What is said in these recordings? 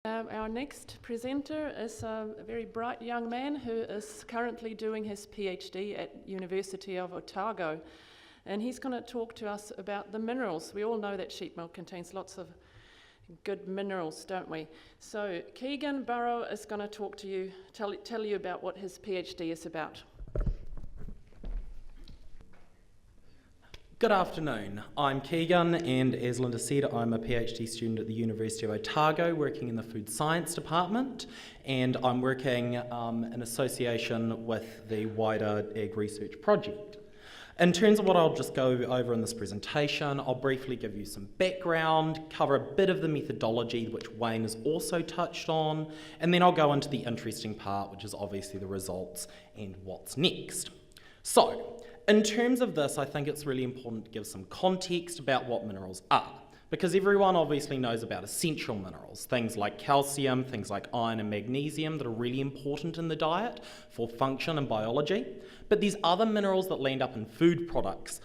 Our next presenter is a very bright young man who is currently doing his PhD at University of Otago, and he's going to talk to us about the minerals. We all know that sheep milk contains lots of good minerals, don't we? So Keegan Burrow is going to talk to you, tell you about what his PhD is about. Good afternoon, I'm Keegan, and as Linda said, I'm a PhD student at the University of Otago working in the Food Science Department, and I'm working in association with the wider Ag Research Project. In terms of what I'll just go over in this presentation, I'll briefly give you some background, cover a bit of the methodology which Wayne has also touched on, and then I'll go into the interesting part, which is obviously the results and what's next. So, in terms of this, I think it's really important to give some context about what minerals are, because everyone obviously knows about essential minerals, things like calcium, things like iron and magnesium that are really important in the diet for function and biology, but there's other minerals that land up in food products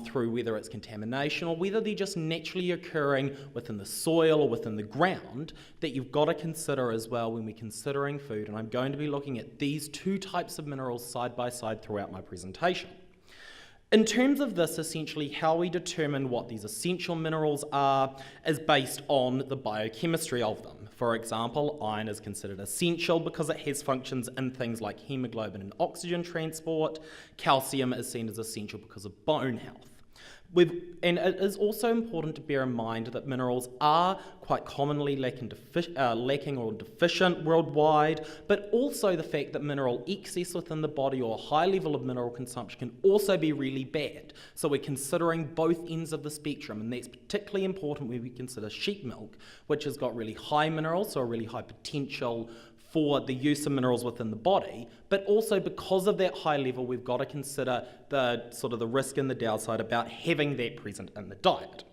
through whether it's contamination or whether they're just naturally occurring within the soil or within the ground that you've got to consider as well when we're considering food, and I'm going to be looking at these two types of minerals side by side throughout my presentation. In terms of this, essentially how we determine what these essential minerals are is based on the biochemistry of them. For example, iron is considered essential because it has functions in things like hemoglobin and oxygen transport. Calcium is seen as essential because of bone health. And it is also important to bear in mind that minerals are quite commonly lacking or deficient worldwide, but also the fact that mineral excess within the body or a high level of mineral consumption can also be really bad. So we're considering both ends of the spectrum, and that's particularly important when we consider sheep milk, which has got really high minerals, so a really high potential for the use of minerals within the body, but also because of that high level, we've got to consider the sort of the risk and the downside about having that present in the diet.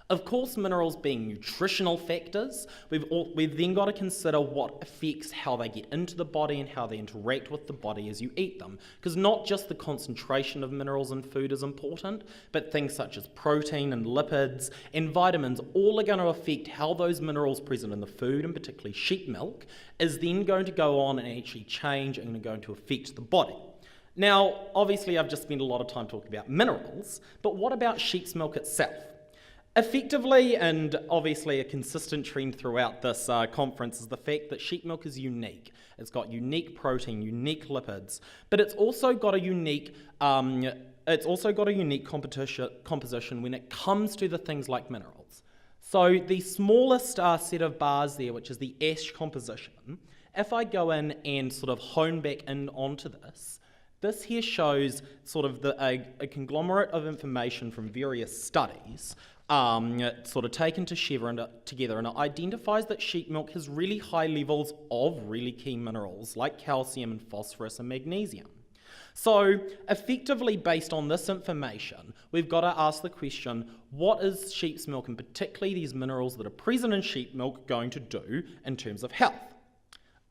Of course, minerals being nutritional factors, we've then got to consider what affects how they get into the body and how they interact with the body as you eat them. Because not just the concentration of minerals in food is important, but things such as protein and lipids and vitamins all are going to affect how those minerals present in the food, and particularly sheep milk, is then going to go on and actually change and are going to affect the body. Now, obviously I've just spent a lot of time talking about minerals, but what about sheep's milk itself? Effectively, and obviously a consistent trend throughout this conference, is the fact that sheep milk is unique. It's got unique protein, unique lipids, but it's also got a unique composition when it comes to the things like minerals. So the smallest set of bars there, which is the ash composition, if I go in and sort of hone back in onto this here shows sort of a conglomerate of information from various studies sort of taken together, and it identifies that sheep milk has really high levels of really key minerals like calcium and phosphorus and magnesium. So effectively, based on this information, we've got to ask the question, what is sheep's milk, and particularly these minerals that are present in sheep milk, going to do in terms of health?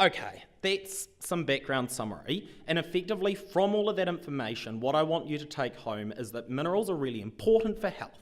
Okay, that's some background summary, and effectively from all of that information, what I want you to take home is that minerals are really important for health.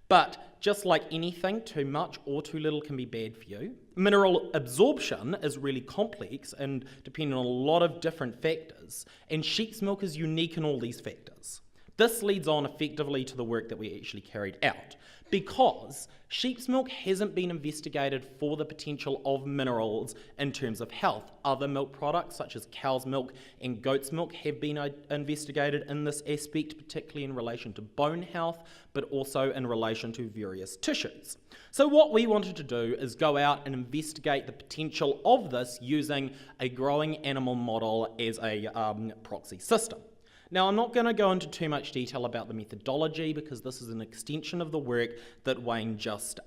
But just like anything, too much or too little can be bad for you. Mineral absorption is really complex and depending on a lot of different factors, and sheep's milk is unique in all these factors. This leads on effectively to the work that we actually carried out, because sheep's milk hasn't been investigated for the potential of minerals in terms of health. Other milk products such as cow's milk and goat's milk have been investigated in this aspect, particularly in relation to bone health, but also in relation to various tissues. So what we wanted to do is go out and investigate the potential of this using a growing animal model as a proxy system. Now, I'm not going to go into too much detail about the methodology because this is an extension of the work that Wayne just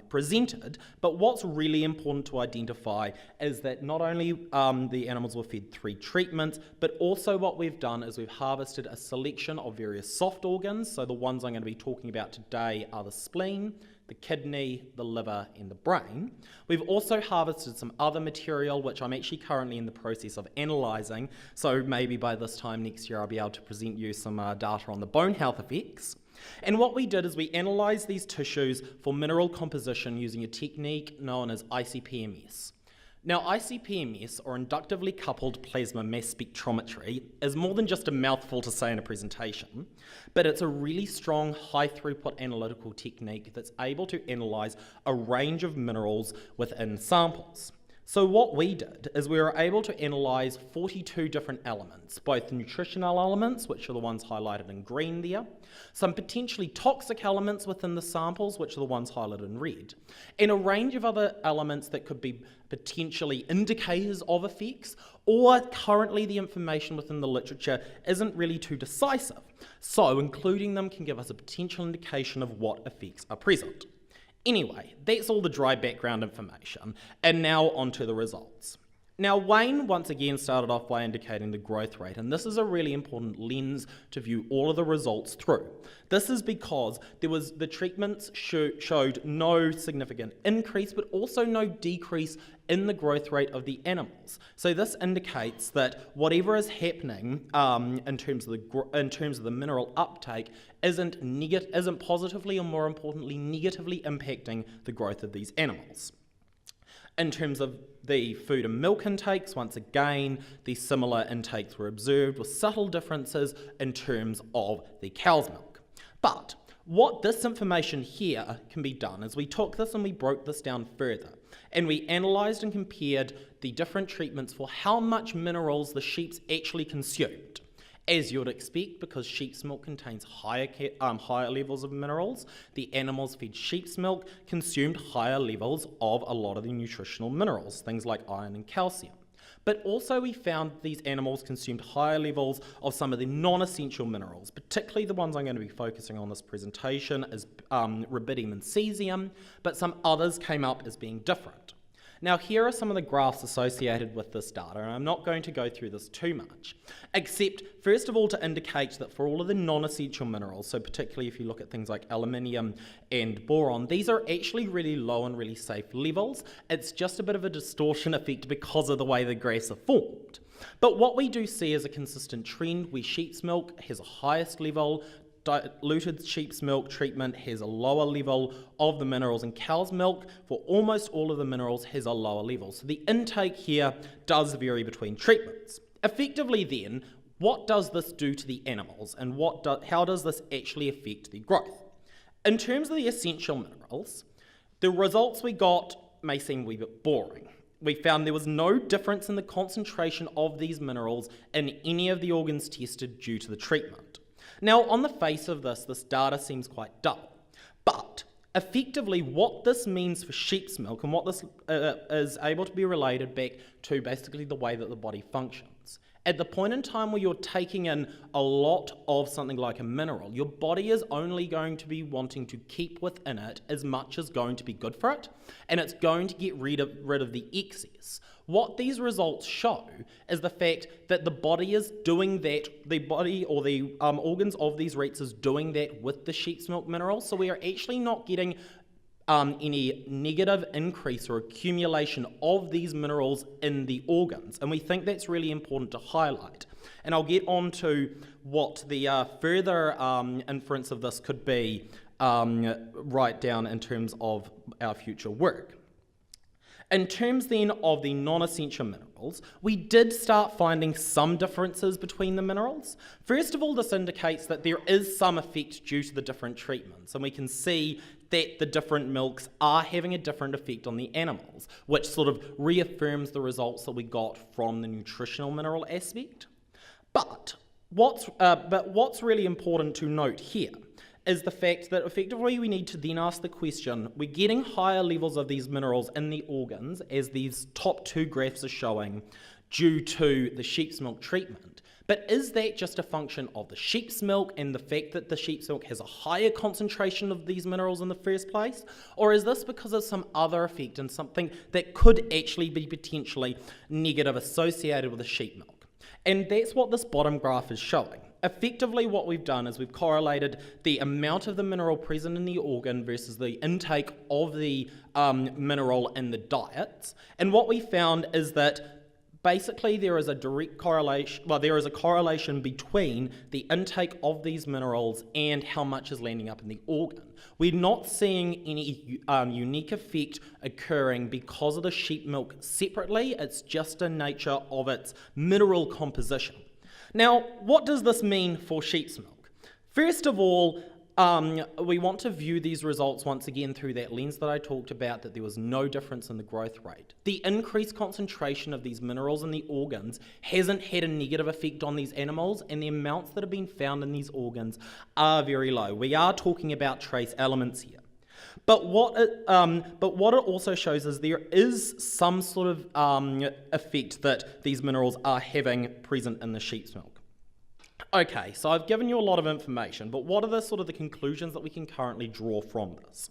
presented, but what's really important to identify is that not only the animals were fed 3 treatments, but also what we've done is we've harvested a selection of various soft organs. So the ones I'm going to be talking about today are the spleen, the kidney, the liver, and the brain. We've also harvested some other material, which I'm actually currently in the process of analysing, so maybe by this time next year I'll be able to present you some data on the bone health effects. And what we did is we analysed these tissues for mineral composition using a technique known as ICP-MS. Now, ICP-MS, or inductively coupled plasma mass spectrometry, is more than just a mouthful to say in a presentation, but it's a really strong, high-throughput analytical technique that's able to analyse a range of minerals within samples. So what we did is we were able to analyse 42 different elements, both nutritional elements, which are the ones highlighted in green there, some potentially toxic elements within the samples, which are the ones highlighted in red, and a range of other elements that could be potentially indicators of effects, or currently the information within the literature isn't really too decisive. So including them can give us a potential indication of what effects are present. Anyway, that's all the dry background information, and now on to the results. Now, Wayne once again started off by indicating the growth rate, and this is a really important lens to view all of the results through. This is because the treatments showed no significant increase, but also no decrease in the growth rate of the animals. So this indicates that whatever is happening in terms of the mineral uptake isn't positively, or more importantly, negatively impacting the growth of these animals. In terms of the food and milk intakes, once again, these similar intakes were observed with subtle differences in terms of the cow's milk. But what this information here can be done is we took this and we broke this down further, and we analysed and compared the different treatments for how much minerals the sheep's actually consumed. As you would expect, because sheep's milk contains higher levels of minerals, the animals fed sheep's milk consumed higher levels of a lot of the nutritional minerals, things like iron and calcium. But also we found these animals consumed higher levels of some of the non-essential minerals, particularly the ones I'm going to be focusing on this presentation as rubidium and cesium, but some others came up as being different. Now, here are some of the graphs associated with this data, and I'm not going to go through this too much, except first of all to indicate that for all of the non-essential minerals, so particularly if you look at things like aluminium and boron, these are actually really low and really safe levels. It's just a bit of a distortion effect because of the way the graphs are formed. But what we do see is a consistent trend where sheep's milk has a highest level, diluted sheep's milk treatment has a lower level of the minerals, and cow's milk for almost all of the minerals has a lower level. So the intake here does vary between treatments. Effectively then, what does this do to the animals, and how does this actually affect their growth? In terms of the essential minerals, the results we got may seem a wee bit boring. We found there was no difference in the concentration of these minerals in any of the organs tested due to the treatment. Now, on the face of this data seems quite dull, but effectively what this means for sheep's milk, and what this is able to be related back to basically the way that the body functions. At the point in time where you're taking in a lot of something like a mineral, your body is only going to be wanting to keep within it as much as going to be good for it, and it's going to get rid of the excess. What these results show is the fact that the body is doing that, the body or the organs of these rates is doing that with the sheep's milk minerals, so we are actually not getting any negative increase or accumulation of these minerals in the organs, and we think that's really important to highlight. And I'll get on to what the further inference of this could be right down in terms of our future work. In terms then of the non-essential minerals, we did start finding some differences between the minerals. First of all, this indicates that there is some effect due to the different treatments, and we can see that the different milks are having a different effect on the animals, which sort of reaffirms the results that we got from the nutritional mineral aspect. But what's really important to note here is the fact that effectively we need to then ask the question, we're getting higher levels of these minerals in the organs, as these top two graphs are showing, due to the sheep's milk treatment. But is that just a function of the sheep's milk and the fact that the sheep's milk has a higher concentration of these minerals in the first place? Or is this because of some other effect and something that could actually be potentially negative associated with the sheep milk? And that's what this bottom graph is showing. Effectively what we've done is we've correlated the amount of the mineral present in the organ versus the intake of the mineral in the diets, and what we found is that Basically, there is a direct correlation, there is a correlation between the intake of these minerals and how much is landing up in the organ. We're not seeing any unique effect occurring because of the sheep milk separately. It's just the nature of its mineral composition. Now, what does this mean for sheep's milk? First of all, we want to view these results once again through that lens that I talked about, that there was no difference in the growth rate. The increased concentration of these minerals in the organs hasn't had a negative effect on these animals, and the amounts that have been found in these organs are very low. We are talking about trace elements here. But what it also shows is there is some sort of effect that these minerals are having present in the sheep's milk. Okay, so I've given you a lot of information, but what are the sort of the conclusions that we can currently draw from this?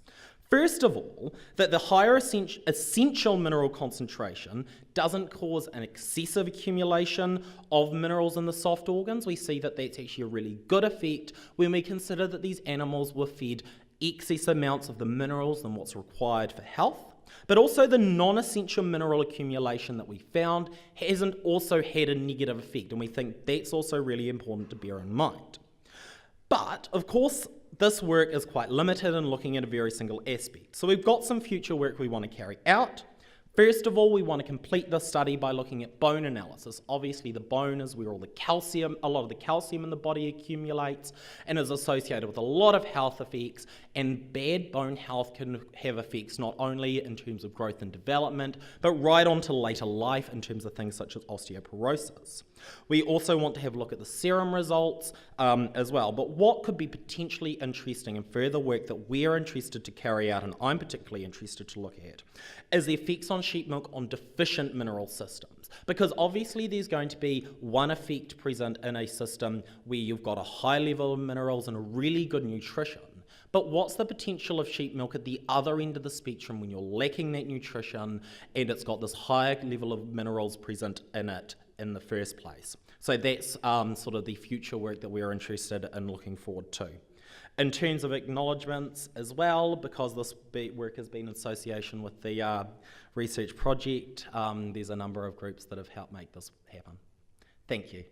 First of all, that the higher essential mineral concentration doesn't cause an excessive accumulation of minerals in the soft organs. We see that that's actually a really good effect when we consider that these animals were fed excess amounts of the minerals than what's required for health. But also the non-essential mineral accumulation that we found hasn't also had a negative effect, and we think that's also really important to bear in mind. But, of course, this work is quite limited in looking at a very single aspect. So we've got some future work we want to carry out. First of all, we want to complete this study by looking at bone analysis. Obviously, the bone is where a lot of the calcium in the body accumulates and is associated with a lot of health effects, and bad bone health can have effects not only in terms of growth and development, but right on to later life in terms of things such as osteoporosis. We also want to have a look at the serum results as well, but what could be potentially interesting and further work that we're interested to carry out, and I'm particularly interested to look at, is the effects on sheep milk on deficient mineral systems. Because obviously there's going to be one effect present in a system where you've got a high level of minerals and a really good nutrition. But what's the potential of sheep milk at the other end of the spectrum when you're lacking that nutrition and it's got this higher level of minerals present in it in the first place? So that's sort of the future work that we're interested in looking forward to. In terms of acknowledgements as well, because this work has been in association with the research project, there's a number of groups that have helped make this happen. Thank you.